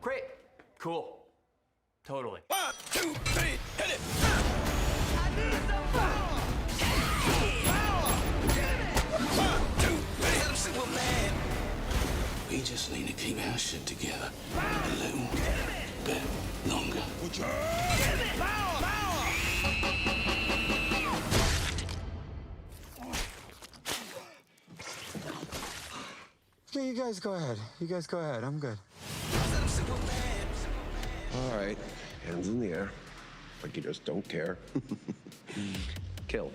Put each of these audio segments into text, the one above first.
Great. Cool. Totally. 1, 2, 3, hit it! I need some power! Power! 1, 2, 3, I'm Superman! We just need to keep our shit together a little bit longer. Power! Power! Yeah, you guys go ahead. You guys go ahead. I'm good. All right, hands in the air, like you just don't care. Kill.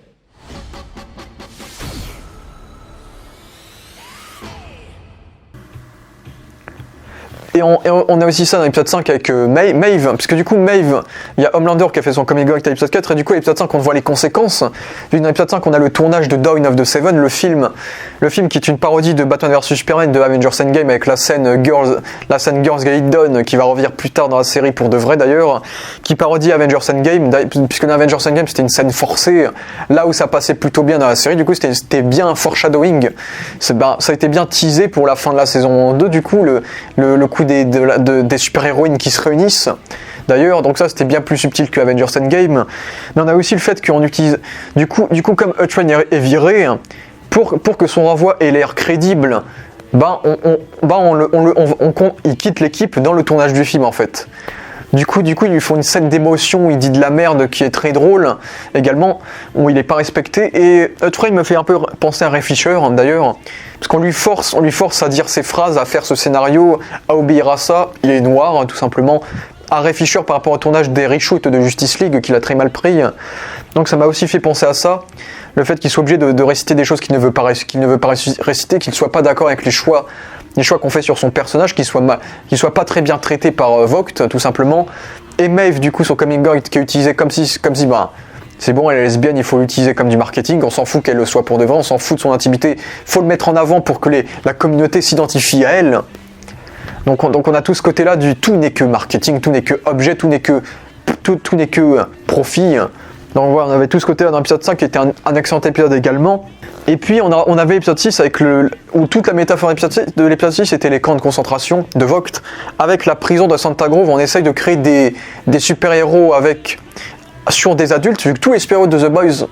Et on a aussi ça dans l'épisode 5 avec Maeve, parce que du coup Maeve, il y a Homelander qui a fait son coming out à l'épisode 4, et du coup à l'épisode 5 on voit les conséquences. Vu que dans l'épisode 5 on a le tournage de Dawn of the Seven, le film qui est une parodie de Batman vs Superman de Avengers Endgame, avec la scène Girls Get Done, qui va revenir plus tard dans la série pour de vrai d'ailleurs, qui parodie Avengers Endgame, puisque dans Avengers Endgame c'était une scène forcée, là où ça passait plutôt bien dans la série, du coup c'était bien foreshadowing, ça a été bien teasé pour la fin de la saison 2, du coup le coup des super-héroïnes qui se réunissent d'ailleurs, donc ça c'était bien plus subtil que Avengers Endgame. Mais on a aussi le fait qu'on utilise du coup comme Hutt Train est viré, pour que son renvoi ait l'air crédible, il quitte l'équipe dans le tournage du film en fait. Du coup, ils lui font une scène d'émotion où il dit de la merde qui est très drôle, également, où il n'est pas respecté. Et Hutt Train me fait un peu penser à Ray Fisher, d'ailleurs, parce qu'on lui force à dire ses phrases, à faire ce scénario, à obéir à ça. Il est noir, tout simplement. À Ray Fisher par rapport au tournage des reshoots de Justice League, qu'il a très mal pris. Donc ça m'a aussi fait penser à ça. Le fait qu'il soit obligé de réciter des choses qu'il ne veut pas réciter, qu'il ne soit pas d'accord avec les choix qu'on fait sur son personnage, qu'il soit pas très bien traité par Vogt, tout simplement. Et Maeve, du coup, son coming out qui est utilisé comme si c'est bon, elle est lesbienne, il faut l'utiliser comme du marketing, on s'en fout qu'elle le soit pour de vrai, on s'en fout de son intimité, faut le mettre en avant pour que la communauté s'identifie à elle. Donc on a tout ce côté-là du tout n'est que marketing, tout n'est que objet, tout n'est que profit. Donc voilà, on avait tout ce côté-là dans l'épisode 5 qui était un excellent épisode également. Et puis on avait l'épisode 6 où toute la métaphore de l'épisode 6 c'était les camps de concentration de Vogt. Avec la prison de Santa Grove, on essaye de créer des super-héros sur des adultes, vu que tous les super-héros de The Boys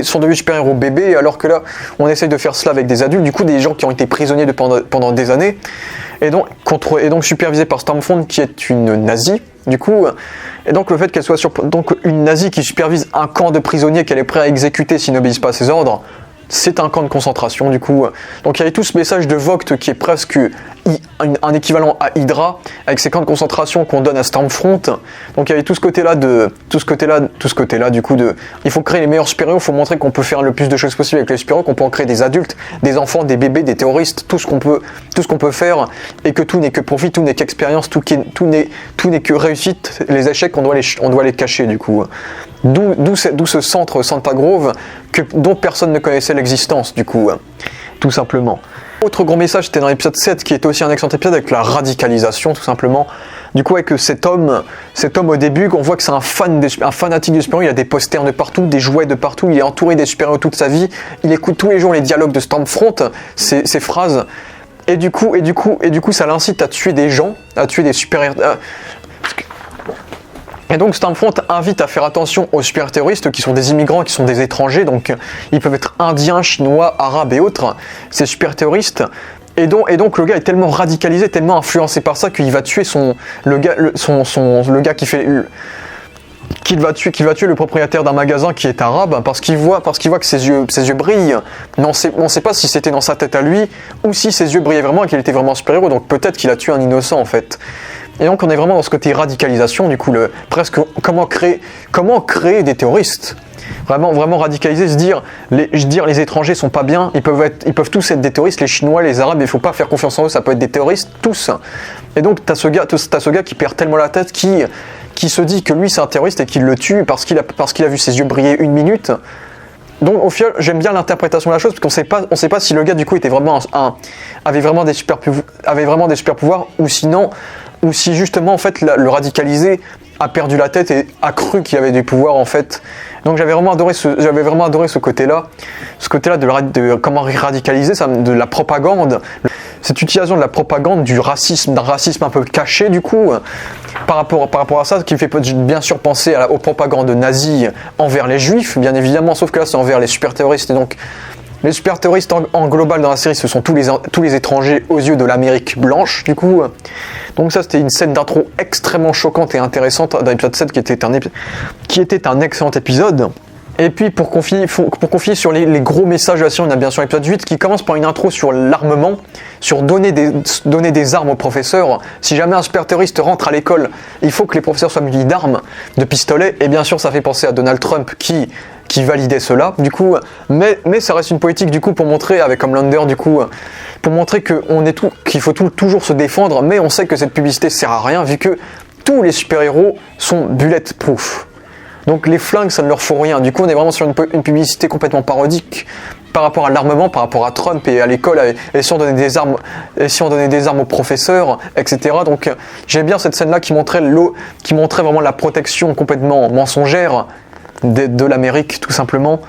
sont devenus super-héros bébés, alors que là on essaye de faire cela avec des adultes, du coup des gens qui ont été prisonniers pendant des années, et donc supervisés par Stormfront qui est une nazie, du coup, et donc le fait qu'elle soit une nazie qui supervise un camp de prisonniers qu'elle est prête à exécuter s'ils n'obéissent pas à ses ordres, c'est un camp de concentration du coup. Donc il y avait tout ce message de Vogt qui est presque un équivalent à Hydra, avec ces camps de concentration qu'on donne à Stormfront. Donc il y avait tout ce côté là du coup il faut créer les meilleurs super-héros, il faut montrer qu'on peut faire le plus de choses possible avec les super-héros, qu'on peut en créer des adultes, des enfants, des bébés, des terroristes, tout ce qu'on peut faire, et que tout n'est que profit, tout n'est qu'expérience, tout n'est que réussite. Les échecs on doit les cacher du coup. D'où ce centre Santa Grove dont personne ne connaissait l'existence du coup, tout simplement. Autre gros message, c'était dans l'épisode 7 qui était aussi un excellent épisode avec la radicalisation tout simplement. Du coup avec cet homme au début, on voit que c'est un fanatique de super-héros, il a des posters de partout, des jouets de partout, il est entouré des super-héros toute sa vie, il écoute tous les jours les dialogues de Stormfront, ses phrases, et du coup ça l'incite à tuer des gens, à tuer des super-héros. Et donc Stormfront invite à faire attention aux super-terroristes qui sont des immigrants, qui sont des étrangers, donc ils peuvent être indiens, chinois, arabes et autres, ces super-terroristes. Et donc le gars est tellement radicalisé, tellement influencé par ça qu'il va tuer le gars qui va tuer le propriétaire d'un magasin qui est arabe parce qu'il voit que ses yeux brillent. Mais on ne sait pas si c'était dans sa tête à lui ou si ses yeux brillaient vraiment et qu'il était vraiment super-héros, donc peut-être qu'il a tué un innocent en fait. Et donc on est vraiment dans ce côté radicalisation, du coup, presque comment créer des terroristes. Vraiment radicaliser, se dire les étrangers sont pas bien, ils peuvent tous être des terroristes, les Chinois, les Arabes, il faut pas faire confiance en eux, ça peut être des terroristes, tous. Et donc t'as ce gars qui perd tellement la tête, qui se dit que lui c'est un terroriste et qu'il le tue parce qu'il a vu ses yeux briller une minute. Donc au final, j'aime bien l'interprétation de la chose parce qu'on sait pas si le gars du coup était vraiment avait vraiment des super pouvoirs ou si justement en fait le radicaliser a perdu la tête et a cru qu'il avait des pouvoirs en fait. Donc j'avais vraiment adoré ce côté-là, de comment radicaliser ça, de la propagande, cette utilisation de la propagande, du racisme, d'un racisme un peu caché du coup, par rapport à ça, qui me fait bien sûr penser aux propagandes nazies envers les juifs, bien évidemment, sauf que là c'est envers les super terroristes, et donc les super terroristes en global dans la série, ce sont tous les étrangers aux yeux de l'Amérique blanche, du coup. Donc ça, c'était une scène d'intro extrêmement choquante et intéressante dans l'épisode 7, qui était un excellent épisode. Et puis pour confier sur les gros messages de la série, on a bien sûr l'épisode 8 qui commence par une intro sur l'armement, sur donner des armes aux professeurs. Si jamais un super terroriste rentre à l'école, il faut que les professeurs soient munis d'armes, de pistolets, et bien sûr ça fait penser à Donald Trump qui validait cela, du coup, mais ça reste une politique du coup pour montrer, avec Homelander du coup, pour montrer qu'il faut toujours se défendre, mais on sait que cette publicité sert à rien vu que tous les super-héros sont bulletproof. Donc les flingues, ça ne leur faut rien. Du coup, on est vraiment sur une publicité complètement parodique par rapport à l'armement, par rapport à Trump et à l'école, et si on donnait des armes, aux professeurs, etc. Donc j'aime bien cette scène-là qui montrait vraiment la protection complètement mensongère de l'Amérique, tout simplement.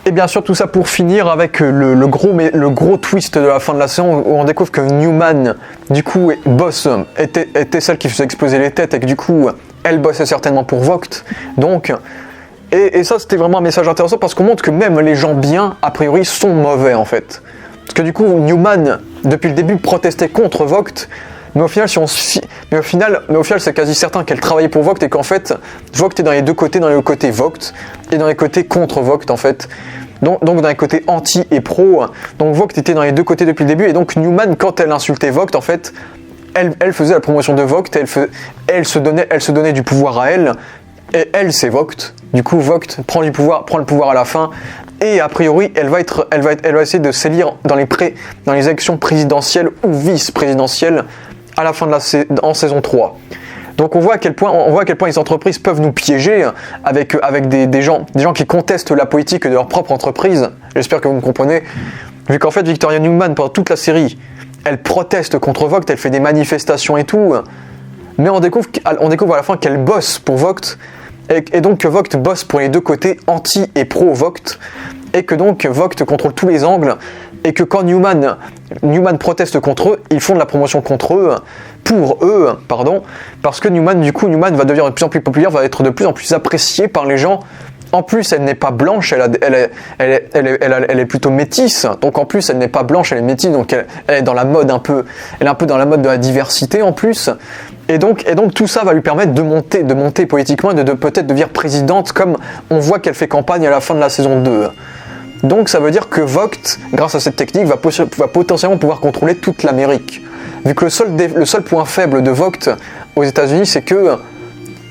Et bien sûr, tout ça pour finir avec le gros twist de la fin de la saison, où on découvre que Newman, du coup, boss, était celle qui faisait exploser les têtes, et que du coup, elle bossait certainement pour Vogt. Donc, et ça, c'était vraiment un message intéressant, parce qu'on montre que même les gens bien, a priori, sont mauvais, en fait. Parce que du coup, Newman, depuis le début, protestait contre Vogt, mais au final, c'est quasi certain qu'elle travaillait pour Vogt, et qu'en fait, Vogt est dans les deux côtés, dans le côté Vogt, et dans les côtés contre Vogt, en fait. Donc dans les côtés anti et pro. Donc Vogt était dans les deux côtés depuis le début, et donc Newman, quand elle insultait Vogt, en fait, elle faisait la promotion de Vogt, elle se donnait du pouvoir à elle, et elle, c'est Vogt. Du coup, Vogt prend le pouvoir à la fin, et a priori, elle va essayer de s'élire dans les élections présidentielles ou vice-présidentielles à la fin en saison 3. Donc on voit à quel point les entreprises peuvent nous piéger avec des gens qui contestent la politique de leur propre entreprise. J'espère que vous me comprenez. Vu qu'en fait, Victoria Newman, pendant toute la série, elle proteste contre Vogt, elle fait des manifestations et tout, mais on découvre à la fin qu'elle bosse pour Vogt, et donc que Vogt bosse pour les deux côtés, anti et pro Vogt, et que donc Vogt contrôle tous les angles, et que quand Newman proteste contre eux, ils font de la promotion pour eux, parce que Newman va devenir de plus en plus populaire, va être de plus en plus apprécié par les gens. En plus, elle n'est pas blanche, elle est plutôt métisse, donc en plus, elle n'est pas blanche, elle est métisse, donc elle est dans la mode elle est un peu dans la mode de la diversité en plus. Et donc tout ça va lui permettre de monter politiquement et de peut-être devenir présidente, comme on voit qu'elle fait campagne à la fin de la saison 2. Donc ça veut dire que Vogt, grâce à cette technique, va potentiellement pouvoir contrôler toute l'Amérique. Vu que le seul point faible de Vogt aux États-Unis, c'est que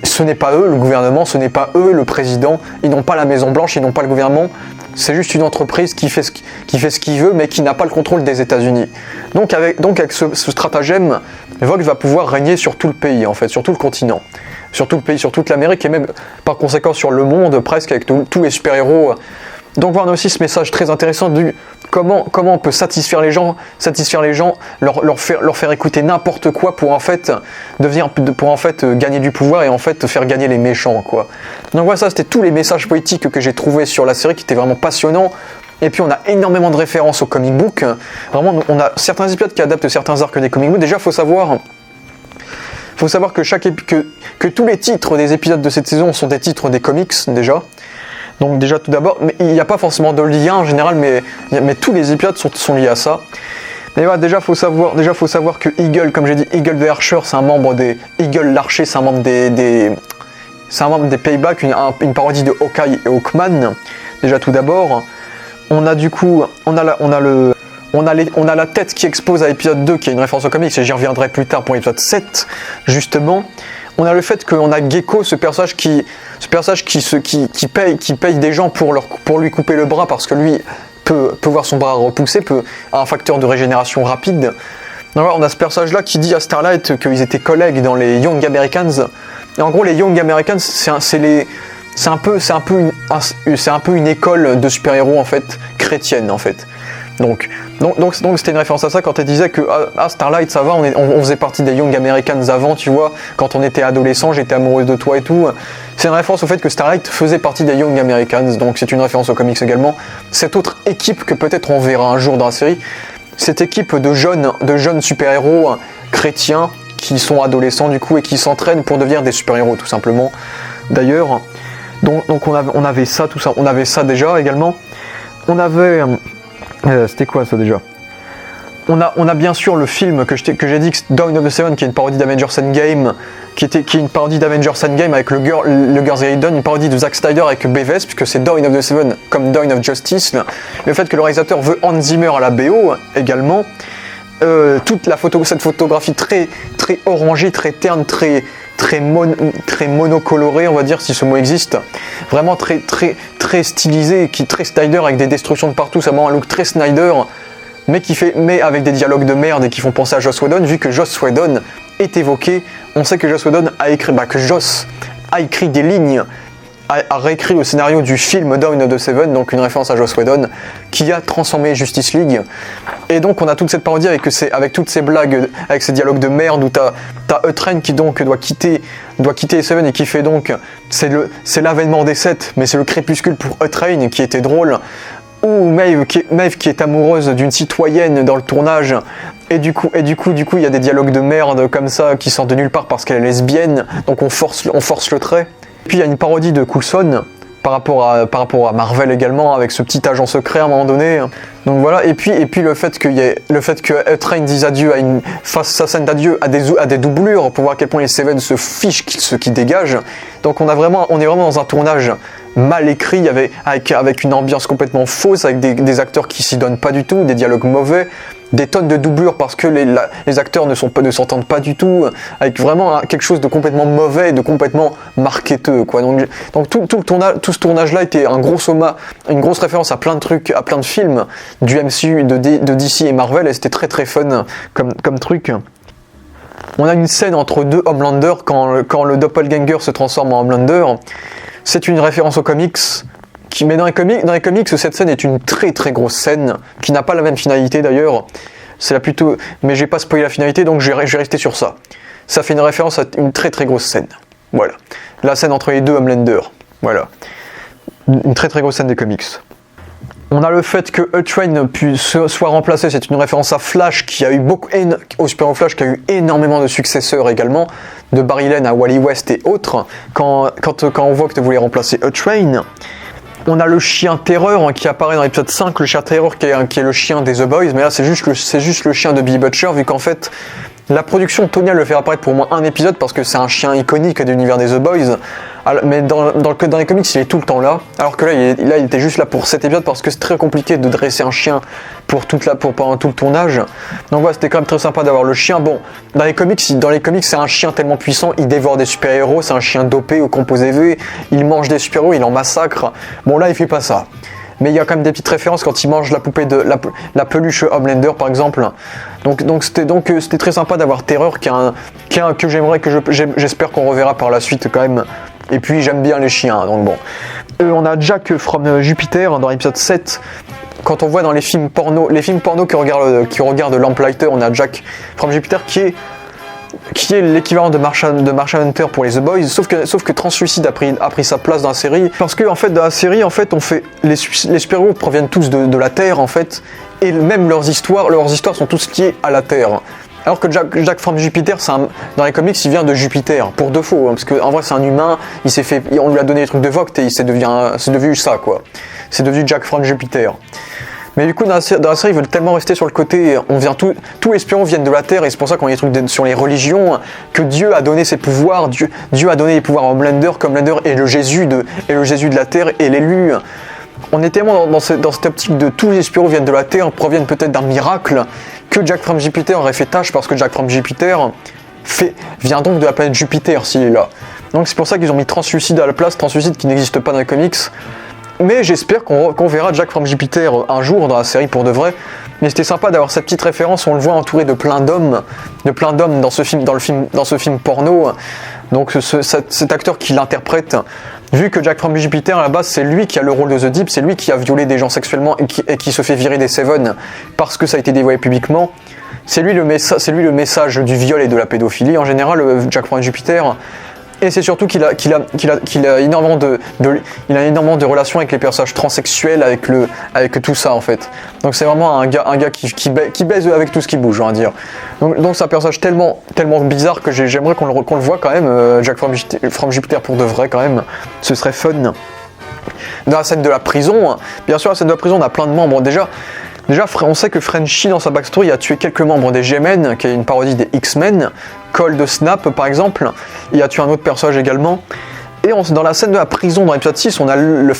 ce n'est pas eux le gouvernement, ce n'est pas eux le président, ils n'ont pas la Maison Blanche, ils n'ont pas le gouvernement, c'est juste une entreprise qui fait ce qu'il veut, mais qui n'a pas le contrôle des États-Unis. Donc avec ce stratagème, Vogt va pouvoir régner sur tout le pays, en fait, sur tout le continent, sur tout le pays, sur toute l'Amérique, et même par conséquent sur le monde, presque, avec tous les super-héros. Donc voilà, on a aussi ce message très intéressant du comment on peut satisfaire les gens, leur faire écouter n'importe quoi pour en fait gagner du pouvoir et en fait faire gagner les méchants, quoi. Donc voilà, ça c'était tous les messages politiques que j'ai trouvés sur la série qui étaient vraiment passionnants. Et puis on a énormément de références aux comic books. Vraiment, on a certains épisodes qui adaptent certains arcs des comic books. Déjà, faut savoir que tous les titres des épisodes de cette saison sont des titres des comics déjà. Donc déjà tout d'abord, mais il n'y a pas forcément de lien en général, mais tous les épisodes sont liés à ça. Mais voilà, déjà faut savoir que Eagle, comme j'ai dit, Eagle the Archer, c'est un membre des Eagle l'archer, c'est un membre des Payback, une parodie de Hawkeye et Hawkman. Déjà tout d'abord, on a la tête qui expose à l'épisode 2, qui est une référence au comics, et j'y reviendrai plus tard pour l'épisode 7, justement. On a le fait qu'on a Gecko, ce personnage qui paye des gens pour lui couper le bras, parce que lui peut voir son bras repousser, a un facteur de régénération rapide. Donc voilà, on a ce personnage-là qui dit à Starlight qu'ils étaient collègues dans les Young Americans. Et en gros, les Young Americans, c'est un peu une école de super-héros en fait, chrétienne en fait. Donc c'était une référence à ça quand elle disait que Starlight ça va, on faisait partie des Young Americans avant, tu vois, quand on était adolescent, j'étais amoureuse de toi et tout. C'est une référence au fait que Starlight faisait partie des Young Americans, donc c'est une référence aux comics également. Cette autre équipe que peut-être on verra un jour dans la série, cette équipe de jeunes super-héros chrétiens qui sont adolescents du coup et qui s'entraînent pour devenir des super-héros tout simplement. D'ailleurs, donc on avait ça, tout ça, on avait ça déjà également. On avait... c'était quoi ça déjà? On a bien sûr le film que j'ai dit, Dawn of the Seven, qui est une parodie d'Avengers Endgame, qui est une parodie d'Avengers Endgame avec le Girls Get It Done, une parodie de Zack Snyder avec Beves, puisque c'est Dawn of the Seven comme Dawn of Justice. Le fait que le réalisateur veut Hans Zimmer à la BO également. Toute cette photographie très orangée, très terne, très monocolorée, on va dire, si ce mot existe. Vraiment très stylisé, très Snyder avec des destructions de partout, ça rend un look très Snyder, mais avec des dialogues de merde et qui font penser à Joss Whedon, vu que Joss Whedon est évoqué. On sait que Joss Whedon a écrit des lignes, a réécrit le scénario du film Dawn of the Seven, donc une référence à Joss Whedon, qui a transformé Justice League. Et donc on a toute cette parodie avec toutes ces blagues, avec ces dialogues de merde où t'as Utrain qui donc doit quitter les Seven et qui fait donc, c'est l'avènement des 7, mais c'est le crépuscule pour Utrain qui était drôle. Ou Maeve qui est amoureuse d'une citoyenne dans le tournage, et du coup il y a des dialogues de merde comme ça qui sortent de nulle part parce qu'elle est lesbienne, donc on force le trait. Puis il y a une parodie de Coulson par rapport à Marvel également, avec ce petit agent secret à un moment donné. Donc voilà, et puis le fait que Utrain dise adieu fasse sa scène d'adieu à des doublures pour voir à quel point les Seven se fichent ce qui dégage. Donc on est vraiment dans un tournage mal écrit, avec une ambiance complètement fausse, avec des acteurs qui s'y donnent pas du tout, des dialogues mauvais, des tonnes de doublures parce que les acteurs ne s'entendent pas du tout, avec vraiment quelque chose de complètement mauvais, de complètement marketeux, quoi. Donc tout ce tournage-là était une grosse référence à plein de trucs, à plein de films du MCU, de DC et Marvel, et c'était très fun comme truc. On a une scène entre deux Homelander quand le doppelganger se transforme en Homelander. C'est une référence aux comics. Mais dans les comics, cette scène est une très grosse scène qui n'a pas la même finalité d'ailleurs. Mais j'ai pas spoilé la finalité, donc je vais rester sur ça. Ça fait une référence à une très grosse scène. Voilà. La scène entre les deux Homelander. Voilà. Une très grosse scène des comics. On a le fait que Utrain soit remplacé, c'est une référence à Flash au Super Flash qui a eu énormément de successeurs également, de Barry Lane à Wally West et autres, quand on voit que tu voulais remplacer Utrain. On a le chien terreur qui apparaît dans l'épisode 5, le chien terreur qui est le chien des The Boys, mais là c'est juste le chien de Billy Butcher, vu qu'en fait la production Tonya le fait apparaître pour au moins un épisode parce que c'est un chien iconique de l'univers des The Boys. Mais dans les comics il est tout le temps là, alors que là il était juste là pour cet épisode parce que c'est très compliqué de dresser un chien pendant tout le tournage. Donc voilà, c'était quand même très sympa d'avoir le chien. Bon, dans les comics c'est un chien tellement puissant, il dévore des super-héros, c'est un chien dopé au composé V, il mange des super-héros, il en massacre. Bon là il fait pas ça. Mais il y a quand même des petites références quand il mange la poupée de la peluche Homelander par exemple. Donc c'était très sympa d'avoir Terreur que j'espère qu'on reverra par la suite quand même. Et puis j'aime bien les chiens, donc bon. On a Jack from Jupiter dans l'épisode 7. Quand on voit dans les films porno qui regardent Lamplighter, on a Jack from Jupiter qui est l'équivalent de Martian Hunter pour les The Boys, sauf que Translucide a pris sa place dans la série, parce que en fait dans la série les super-héros proviennent tous de la Terre en fait, et même leurs histoires sont tous liées à la Terre. Alors que Jack from Jupiter, dans les comics, il vient de Jupiter, pour de faux, hein, parce qu'en vrai c'est un humain, on lui a donné des trucs de Vogt et c'est devenu ça quoi. C'est devenu Jack from Jupiter. Mais du coup, dans la série, ils veulent tellement rester sur le côté, tous les espions viennent de la Terre, et c'est pour ça qu'on a des trucs sur les religions, que Dieu a donné ses pouvoirs, Dieu a donné les pouvoirs à Homelander, comme Homelander est le Jésus de la Terre et l'élu. On est tellement dans cette optique de tous les espions viennent de la Terre, proviennent peut-être d'un miracle, que Jack from Jupiter aurait fait tâche, parce que Jack from Jupiter vient donc de la planète Jupiter s'il est là. Donc c'est pour ça qu'ils ont mis Translucide à la place, Translucide qui n'existe pas dans les comics. Mais j'espère qu'on verra Jack from Jupiter un jour dans la série pour de vrai, mais c'était sympa d'avoir cette petite référence. On le voit entouré de plein d'hommes dans ce film porno. Donc cet acteur qui l'interprète, vu que Jack from Jupiter à la base c'est lui qui a le rôle de The Deep, c'est lui qui a violé des gens sexuellement et qui se fait virer des Seven parce que ça a été dévoilé publiquement. C'est lui le message du viol et de la pédophilie en général, Jack from Jupiter. Et c'est surtout qu'il a énormément de relations avec les personnages transsexuels, avec tout ça en fait. Donc c'est vraiment un gars qui baise avec tout ce qui bouge, on va dire. Donc c'est un personnage tellement bizarre que j'aimerais qu'on le voit quand même, Jack from Jupiter pour de vrai quand même. Ce serait fun. Dans la scène de la prison, bien sûr la scène de la prison on a plein de membres. Déjà, on sait que Frenchie, dans sa backstory, a tué quelques membres des G-Men, qui est une parodie des X-Men, Cold Snap par exemple, il a tué un autre personnage également. Et dans la scène de la prison, dans l'épisode 6, on a le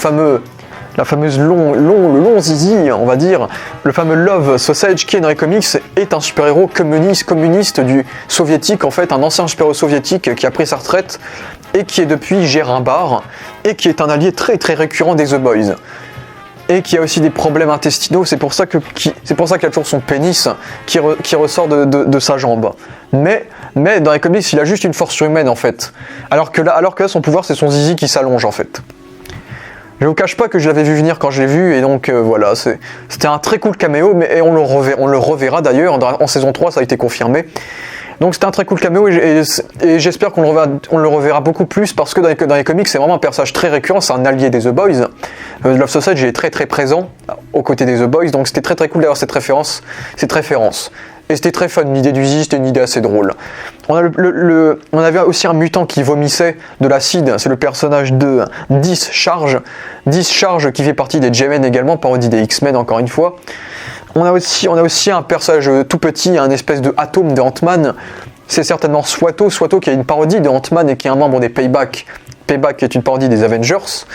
long zizi, on va dire, le fameux Love Sausage, qui dans les comics est un super-héros communiste du soviétique, en fait, un ancien super-héros soviétique qui a pris sa retraite, et qui est depuis gère un bar, et qui est un allié très très récurrent des The Boys. Et qui a aussi des problèmes intestinaux, c'est pour ça qu'il a toujours son pénis qui ressort de sa jambe. Mais dans les comics, il a juste une force surhumaine en fait. Alors que là, son pouvoir, c'est son zizi qui s'allonge en fait. Je vous cache pas que je l'avais vu venir quand je l'ai vu, et donc voilà, c'était un très cool caméo, et on le reverra d'ailleurs, en saison 3, ça a été confirmé. Donc c'était un très cool caméo et j'espère qu'on le reverra beaucoup plus parce que dans les comics c'est vraiment un personnage très récurrent, c'est un allié des The Boys. Love Sausage est très très présent aux côtés des The Boys, donc c'était très très cool d'avoir cette référence. Et c'était très fun, l'idée du zizi, c'était une idée assez drôle. On avait aussi un mutant qui vomissait de l'acide, c'est le personnage de Discharge qui fait partie des G-Men également, parodie des X-Men encore une fois. On a aussi un personnage tout petit, un espèce de atome de Ant-Man. C'est certainement Swato qui est une parodie de Ant-Man et qui est un membre des Payback. Payback est une parodie des Avengers.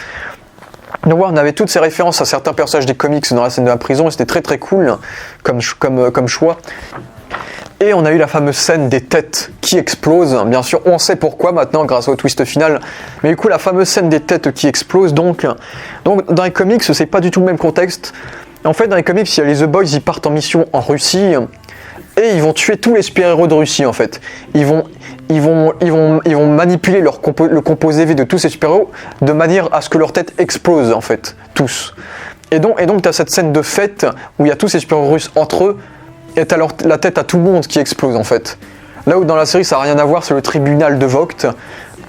Donc voilà, on avait toutes ces références à certains personnages des comics dans la scène de la prison et c'était très très cool comme choix. Et on a eu la fameuse scène des têtes qui explosent. Bien sûr, on sait pourquoi maintenant grâce au twist final. Mais du coup, la fameuse scène des têtes qui explosent, donc dans les comics, c'est pas du tout le même contexte. En fait, dans les comics, il y a les The Boys, ils partent en mission en Russie et ils vont tuer tous les super-héros de Russie en fait. Ils vont manipuler le composé V de tous ces super-héros de manière à ce que leur tête explose en fait, tous. Et donc tu as cette scène de fête où il y a tous ces super-héros russes entre eux et tu as la tête à tout le monde qui explose en fait. Là où dans la série ça n'a rien à voir, c'est le tribunal de Vogt.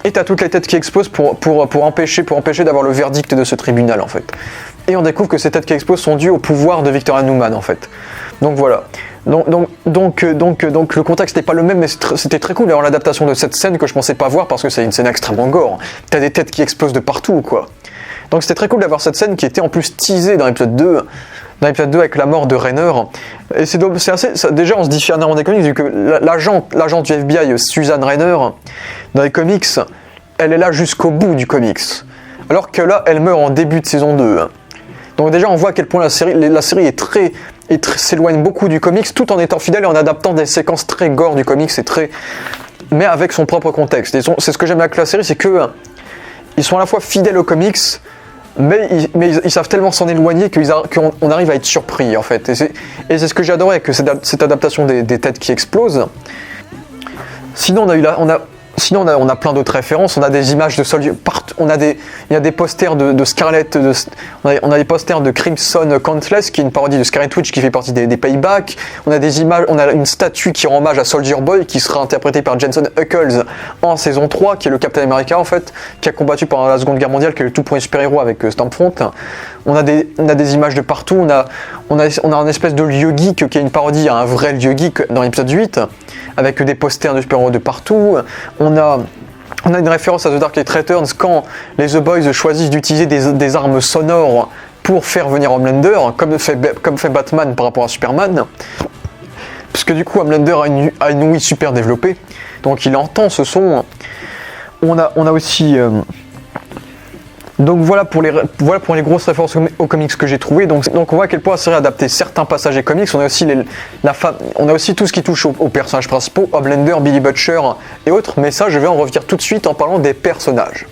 Et t'as toutes les têtes qui explosent pour empêcher d'avoir le verdict de ce tribunal en fait. Et on découvre que ces têtes qui explosent sont dues au pouvoir de Victoria Newman en fait. Donc voilà. Donc le contexte n'est pas le même, mais c'était très cool d'avoir l'adaptation de cette scène que je pensais pas voir parce que c'est une scène extrêmement gore. T'as des têtes qui explosent de partout quoi. Donc c'était très cool d'avoir cette scène qui était en plus teasée dans l'épisode 2. Dans l'épisode 2 avec la mort de Rainer. Et c'est assez. Déjà on se diffère énormément des comics vu que l'agent du FBI, Susan Rainer, dans les comics, elle est là jusqu'au bout du comics. Alors que là, elle meurt en début de saison 2. Donc déjà on voit à quel point la série s'éloigne beaucoup du comics tout en étant fidèle et en adaptant des séquences très gore du comics mais avec son propre contexte. C'est ce que j'aime avec la série, c'est que ils sont à la fois fidèles aux comics, mais ils savent tellement s'en éloigner qu'on arrive à être surpris en fait. Et c'est ce que j'ai adoré avec cette adaptation des têtes qui explosent. Sinon on a plein d'autres références, on a des images de Soldier, il y a des posters de Scarlet, on a des posters de Crimson Countless qui est une parodie de Scarlet Witch qui fait partie des Payback, on a des images, on a une statue qui rend hommage à Soldier Boy qui sera interprétée par Jensen Ackles en saison 3, qui est le Captain America en fait, qui a combattu pendant la Seconde Guerre mondiale, qui est le tout premier super-héros avec Stormfront. On a des images de partout, on a un espèce de lieu geek qui est une parodie à un vrai lieu geek dans l'épisode 8, avec des posters de super-héros de partout. On a une référence à The Dark Knight Returns quand les The Boys choisissent d'utiliser des armes sonores pour faire venir Homelander, comme fait Batman par rapport à Superman. Parce que du coup Homelander a une ouïe super développée, donc il entend ce son. On a aussi... Donc voilà pour les grosses références aux comics que j'ai trouvées. Donc on voit à quel point la série a adapté certains passages des comics. On a aussi tout ce qui touche aux personnages principaux, Homelander, Billy Butcher et autres. Mais ça, je vais en revenir tout de suite en parlant des personnages.